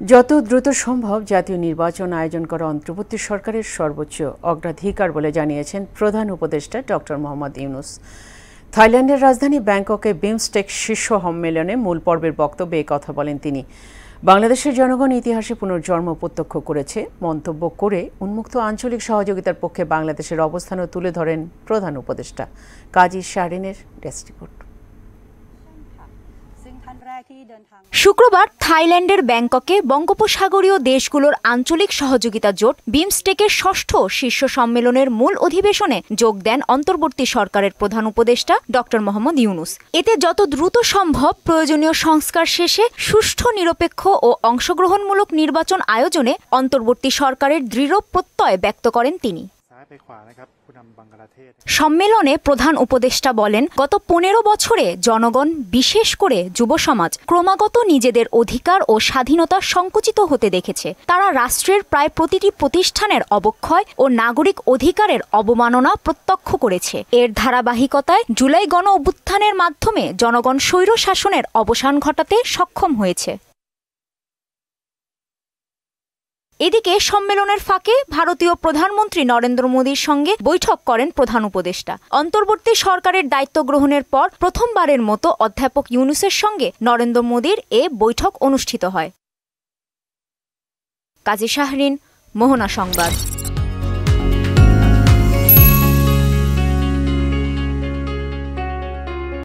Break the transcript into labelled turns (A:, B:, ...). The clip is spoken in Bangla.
A: যত দ্রুত সম্ভব জাতীয় নির্বাচন আয়োজন করা অন্তর্বর্তী সরকারের সর্বোচ্চ অগ্রাধিকার বলে জানিয়েছেন প্রধান উপদেষ্টা ডক্টর মোহাম্মদ ইউনূস। থাইল্যান্ডের রাজধানী ব্যাংককে বিমস্টেক শীর্ষ সম্মেলনে মূল পর্বের বক্তব্যে কথা বলেন তিনি। বাংলাদেশের জনগণ ইতিহাসে পুনর্জন্ম প্রত্যক্ষ করেছে মন্তব্য করে উন্মুক্ত আঞ্চলিক সহযোগিতার পক্ষে বাংলাদেশের অবস্থানও তুলে ধরেন প্রধান উপদেষ্টা। কাজী শাহরিনের ডেস্ক রিপোর্ট।
B: শুক্রবার থাইল্যান্ডের ব্যাংককে বঙ্গোপসাগরীয় দেশগুলোর আঞ্চলিক সহযোগিতা জোট বিমস্টেকের ষষ্ঠ শীর্ষ সম্মেলনের মূল অধিবেশনে যোগ দেন অন্তর্বর্তী সরকারের প্রধান উপদেষ্টা ডক্টর মোহাম্মদ ইউনূস। এতে যত দ্রুত সম্ভব প্রয়োজনীয় সংস্কার শেষে সুষ্ঠু, নিরপেক্ষ ও অংশগ্রহণমূলক নির্বাচন আয়োজনে অন্তর্বর্তী সরকারের দৃঢ় প্রত্যয় ব্যক্ত করেন তিনি। সম্মেলনে প্রধান উপদেষ্টা বলেন, গত 15 বছরে জনগণ, বিশেষ করে যুব সমাজ ক্রমাগত নিজেদের অধিকার ও স্বাধীনতা সংকুচিত হতে দেখেছে। তারা রাষ্ট্রের প্রায় প্রতিটি প্রতিষ্ঠানের অবক্ষয় ও নাগরিক অধিকারের অবমাননা প্রত্যক্ষ করেছে। এর ধারাবাহিকতায় জুলাই গণ অভ্যুত্থানের মাধ্যমে জনগণ স্বৈর শাসনের অবসান ঘটাতে সক্ষম হয়েছে। এদিকে সম্মেলনের ফাঁকে ভারতীয় প্রধানমন্ত্রী নরেন্দ্র মোদীর সঙ্গে বৈঠক করেন প্রধান উপদেষ্টা। অন্তর্বর্তী সরকারের দায়িত্ব গ্রহণের পর প্রথমবারের মতো অধ্যাপক ইউনূসের সঙ্গে নরেন্দ্র মোদীর এ বৈঠক অনুষ্ঠিত হয়। কাজী শাহরিন, মোহনা সংবাদ।